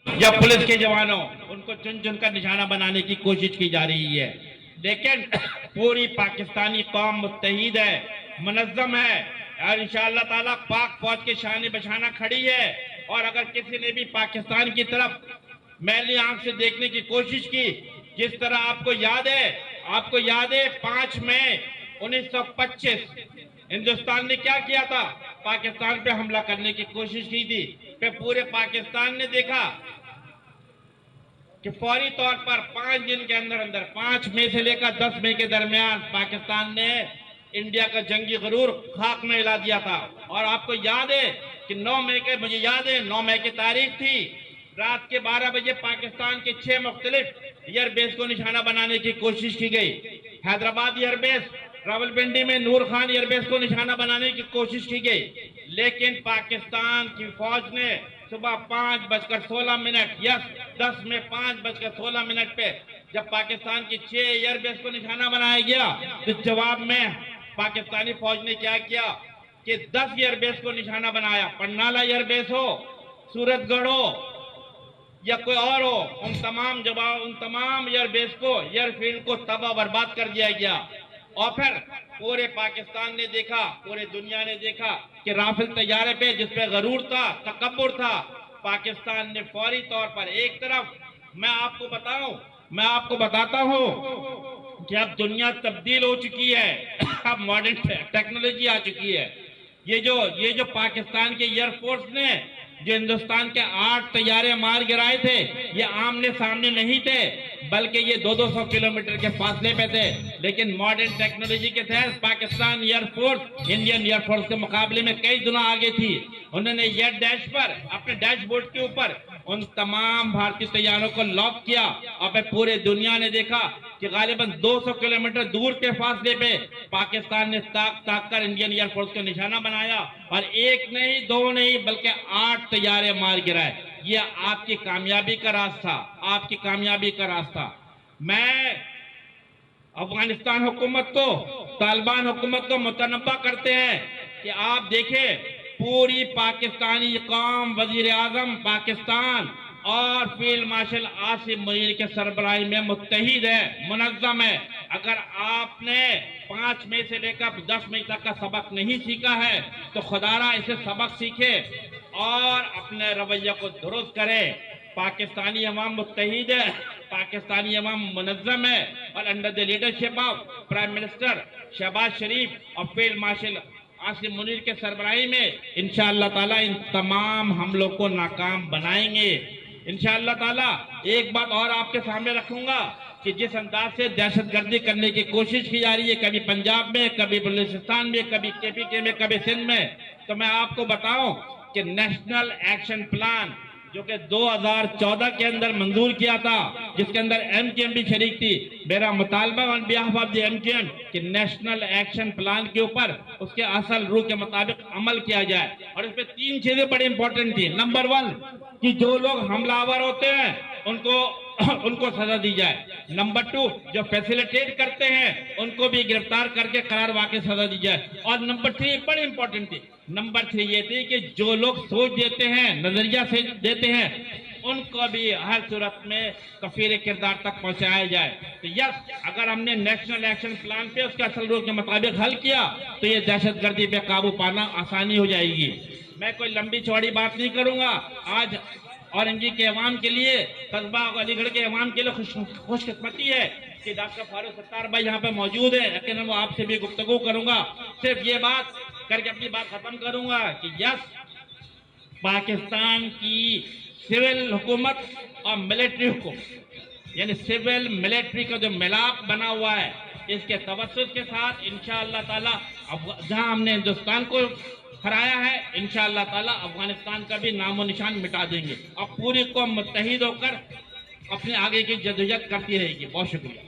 یا पुलिस के जवानों, उनको चुन चुन कर निशाना बनाने की कोशिश की जा रही है। लेकिन पूरी पाकिस्तानी कौम मुत्तहिद है, मुनज़्ज़म है और इंशाअल्लाह ताला पाक फौज के शान बशाना खड़ी है। और अगर किसी ने भी पाकिस्तान की तरफ मैली आंख से देखने की कोशिश की, जिस तरह आपको याद है 5 मई 1925 हिंदुस्तान ने क्या किया था, पाकिस्तान पे हमला करने की कोशिश की थी। फिर पूरे पाकिस्तान ने देखा कि फौरी तौर पर 5 दिन के अंदर 5 मई से लेकर 10 मई के दरमियान पाकिस्तान ने इंडिया का जंगी गरूर खाक में हिला दिया था। और आपको याद है कि 9 मई के, मुझे याद है 9 मई की तारीख थी, रात के 12 बजे पाकिस्तान के 6 मुख्तलिफ एयरबेस को निशाना बनाने की कोशिश की गई। हैदराबाद एयरबेस, रावलपिंडी में नूर खान एयरबेस को निशाना बनाने की कोशिश की गई, लेकिन पाकिस्तान की फौज ने सुबह 5:16 या 10 में 5:16 पे जब पाकिस्तान की 6 एयरबेस को निशाना बनाया गया, तो जवाब में पाकिस्तानी फौज ने क्या किया कि 10 एयरबेस को निशाना बनाया। पन्नाला एयरबेस हो, सूरतगढ़ हो या कोई और हो, उन तमाम एयरबेस को, एयरफील्ड को तबाह बर्बाद कर दिया गया। और फिर पूरे पाकिस्तान ने देखा, पूरे दुनिया ने देखा कि राफेल तैयारे पे जिस पे गरूर था, तकब्बुर था, पाकिस्तान ने फौरी तौर पर एक तरफ, मैं आपको बताता हूं कि अब दुनिया तब्दील हो चुकी है, अब मॉडर्न टेक्नोलॉजी आ चुकी है। ये जो पाकिस्तान के एयरफोर्स ने जो हिंदुस्तान के 8 तैयारे मार गिराए थे, ये आमने सामने नहीं थे, बल्कि ये 200 किलोमीटर के फासले पे थे। लेकिन मॉडर्न टेक्नोलॉजी के तहत पाकिस्तान एयरफोर्स इंडियन एयरफोर्स के मुकाबले में कई गुना आगे थी। उन्होंने एयर डैश पर, अपने डैशबोर्ड के ऊपर उन तमाम भारतीय तैयारों को लॉक किया और फिर पूरे दुनिया ने देखा कि गालिबन 200 किलोमीटर दूर के फासले पे पाकिस्तान ने ताक कर इंडियन एयरफोर्स को निशाना बनाया और 1 नहीं 2 नहीं बल्कि 8 तैयारे मार गिराए। ये आपकी कामयाबी का रास्ता। मैं अफगानिस्तान हुकूमत को, तालिबान हुकूमत को मुतनब्बा करते हैं कि आप देखें, पूरी पाकिस्तानी कौम वजीर आजम पाकिस्तान और फील्ड मार्शल आसिम मुनीर के सरबराही में मुत्तहिद है, मुनज़्ज़म है। अगर आपने 5 मई से लेकर 10 मई तक का सबक नहीं सीखा है तो खुदारा इसे सबक सीखे और अपने रवैये को दुरुस्त करे। पाकिस्तानी अवाम मुत्तहिद है, पाकिस्तानी अवाम मुनज़्ज़म है और under the leadership of prime minister Shahbaz Sharif और फील्ड मार्शल आसिम मुनीर के सरबराही में इंशाअल्लाह ताला इन तमाम हमलों को नाकाम बनाएंगे। इंशाअल्लाह ताला एक बात और आपके सामने रखूंगा कि जिस अंदाज से दहशतगर्दी करने की कोशिश की जा रही है, कभी पंजाब में, कभी बलूचिस्तान में, कभी केपीके में, कभी सिंध में, तो मैं आपको बताऊं कि नेशनल एक्शन प्लान जो कि 2014 के अंदर मंजूर किया था, जिसके अंदर एमकेएम भी शरीक थी, मेरा मुतालबा on behalf of the MQM कि नेशनल एक्शन प्लान के ऊपर उसके असल रूह के मुताबिक अमल किया जाए। और इसमें 3 चीजें बड़ी इंपॉर्टेंट थी। नंबर 1 कि जो लोग हमलावर होते हैं उनको सजा दी जाए। नंबर 2 जो फैसिलिटेट करते हैं उनको भी गिरफ्तार करके करार वाकई सजा दी जाए। और नंबर 3 बड़ी इंपॉर्टेंट थी, नंबर 3 ये थी कि जो लोग सोच देते हैं, नजरिया से देते हैं, उनको भी हर सूरत में कफीर किरदार तक पहुंचाया जाए। तो यस, अगर हमने नेशनल एक्शन प्लान पे उसके असल रूप के मुताबिक हल किया तो ये दहशतगर्दी पे काबू पाना आसानी हो जाएगी। मैं कोई लंबी चौड़ी बात नहीं करूंगा। आज औरंगी के अवाम के लिए, कस्बा अलीगढ़ के अवाम के लिए खुशकिस्मती है कि डॉक्टर फारूक सत्तार भाई यहाँ पे मौजूद है, लेकिन मैं आपसे भी गुफ्तगू करूंगा। सिर्फ ये बात करके अपनी बात खत्म करूंगा कि यस, पाकिस्तान की सिविल हुकूमत और मिलिट्री हुकूमत, यानी सिविल मिलिट्री का जो मिलाप बना हुआ है, इसके तवस्सुत के साथ इंशाअल्लाह ताला जहां हमने हिंदुस्तान को हराया है, इंशाअल्लाह ताला अफगानिस्तान का भी नामो निशान मिटा देंगे और पूरी कौम मुत्तहिद होकर अपने आगे की जद्दोजहद करती रहेगी। बहुत शुक्रिया।